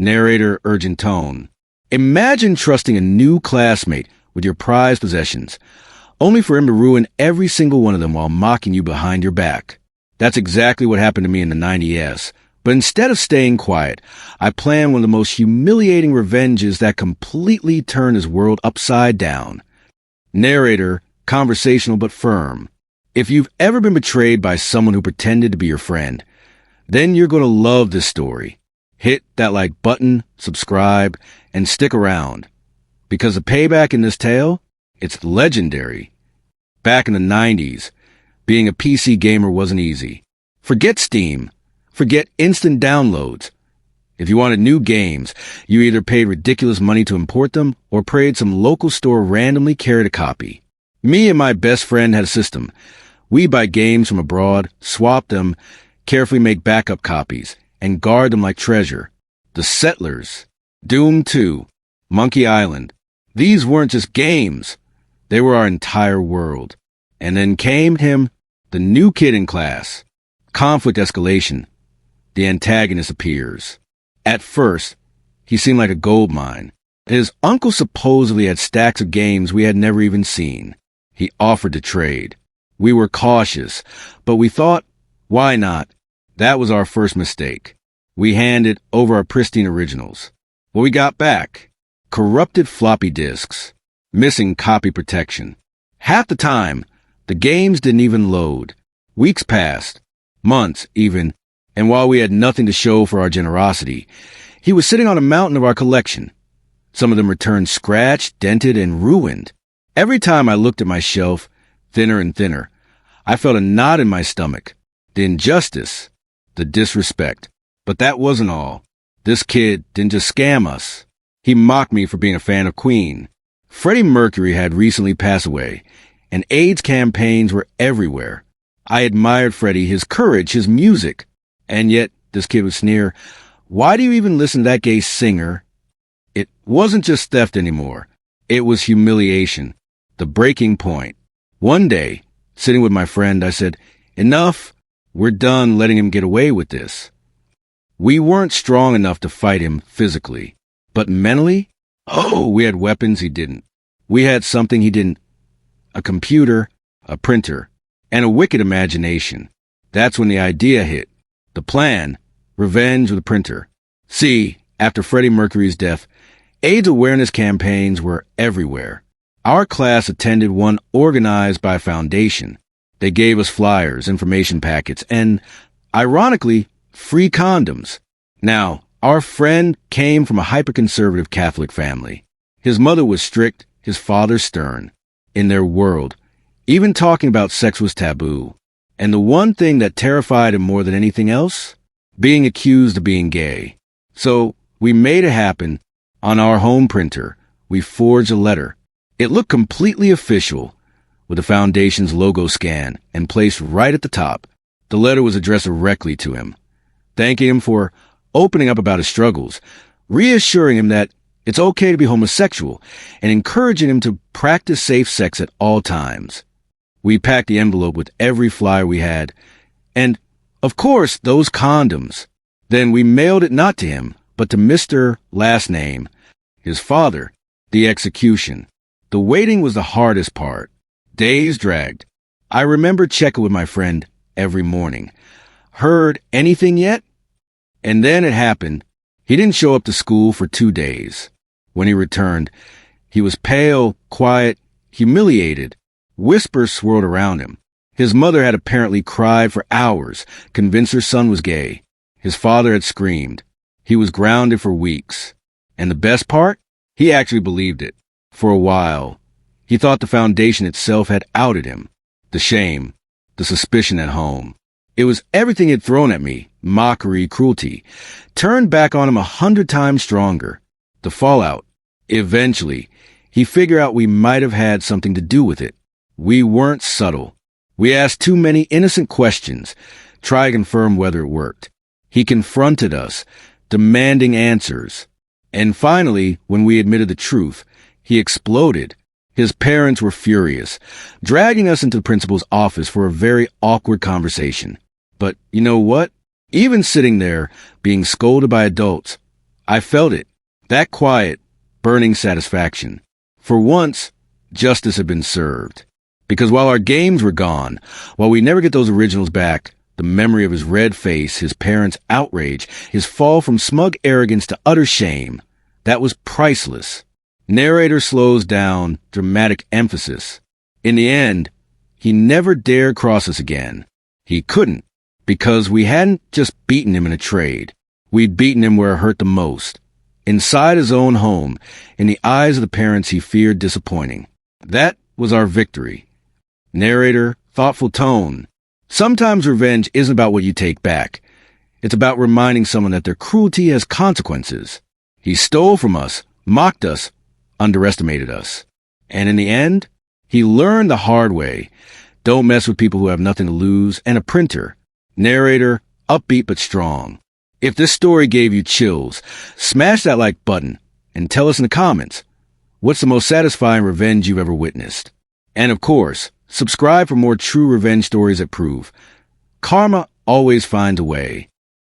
Narrator, urgent tone. Imagine trusting a new classmate with your prized possessions, only for him to ruin every single one of them while mocking you behind your back. That's exactly what happened to me in the 90s. But instead of staying quiet, I planned one of the most humiliating revenges that completely turned his world upside down. Narrator, conversational but firm. If you've ever been betrayed by someone who pretended to be your friend, then you're going to love this story. Hit that like button, subscribe, and stick around. Because the payback in this tale, it's legendary. Back in the 90s, being a PC gamer wasn't easy. Forget Steam. Forget instant downloads. If you wanted new games, you either paid ridiculous money to import them or prayed some local store randomly carried a copy. Me and my best friend had a system. We'd buy games from abroad, swap them, carefully make backup copies, and guard them like treasure. The Settlers, Doom 2, Monkey Island. These weren't just games. They were our entire world. And then came him, the new kid in class. Conflict escalation. The antagonist appears. At first, he seemed like a gold mine. His uncle supposedly had stacks of games we had never even seen. He offered to trade. We were cautious, but we thought, why not? That was our first mistake. We handed over our pristine originals. What we got back? Corrupted floppy disks. Missing copy protection. Half the time, the games didn't even load. Weeks passed. Months, even. And while we had nothing to show for our generosity, he was sitting on a mountain of our collection. Some of them returned scratched, dented, and ruined. Every time I looked at my shelf, thinner and thinner, I felt a knot in my stomach. The injustice, the disrespect. But that wasn't all. This kid didn't just scam us. He mocked me for being a fan of Queen. Freddie Mercury had recently passed away, and AIDS campaigns were everywhere. I admired Freddie, his courage, his music. And yet, this kid would sneer, why do you even listen to that gay singer? It wasn't just theft anymore. It was humiliation. The breaking point. One day, sitting with my friend, I said, enough. We're done letting him get away with this. We weren't strong enough to fight him physically. But mentally? Oh, we had weapons he didn't. We had something he didn't. A computer, a printer, and a wicked imagination. That's when the idea hit. The plan, revenge with a printer. See, after Freddie Mercury's death, AIDS awareness campaigns were everywhere. Our class attended one organized by a foundation. They gave us flyers, information packets, and, ironically, free condoms. Now, our friend came from a hyper-conservative Catholic family. His mother was strict, his father stern. In their world, even talking about sex was taboo. And the one thing that terrified him more than anything else? Being accused of being gay. So we made it happen. On our home printer, we forged a letter. It looked completely official, with the foundation's logo scanned and placed right at the top. The letter was addressed directly to him, thanking him for opening up about his struggles, reassuring him that it's okay to be homosexual, and encouraging him to practice safe sex at all times. We packed the envelope with every flyer we had, and, of course, those condoms. Then we mailed it not to him, but to Mr. Last Name, his father, the execution. The waiting was the hardest part. Days dragged. I remember checking with my friend every morning. Heard anything yet? And then it happened. He didn't show up to school for 2 days. When he returned, he was pale, quiet, humiliated. Whispers swirled around him. His mother had apparently cried for hours, convinced her son was gay. His father had screamed. He was grounded for weeks. And the best part? He actually believed it. For a while, he thought the foundation itself had outed him. The shame, the suspicion at home. It was everything he'd thrown at me, mockery, cruelty, turned back on him 100 times stronger. The fallout. Eventually, he figured out we might have had something to do with it. We weren't subtle. We asked too many innocent questions, tried to confirm whether it worked. He confronted us, demanding answers. And finally, when we admitted the truth, he exploded. His parents were furious, dragging us into the principal's office for a very awkward conversation. But you know what? Even sitting there, being scolded by adults, I felt it. That quiet, burning satisfaction. For once, justice had been served. Because while our games were gone, while we never get those originals back, the memory of his red face, his parents' outrage, his fall from smug arrogance to utter shame, that was priceless. Narrator slows down, dramatic emphasis. In the end, he never dared cross us again. He couldn't, because we hadn't just beaten him in a trade. We'd beaten him where it hurt the most. Inside his own home, in the eyes of the parents he feared disappointing. That was our victory. Narrator, thoughtful tone. Sometimes revenge isn't about what you take back. It's about reminding someone that their cruelty has consequences. He stole from us, mocked us, underestimated us. And in the end, he learned the hard way. Don't mess with people who have nothing to lose, and a printer. Narrator, upbeat but strong. If this story gave you chills, smash that like button and tell us in the comments, what's the most satisfying revenge you've ever witnessed? And of course, subscribe for more true revenge stories that prove karma always finds a way.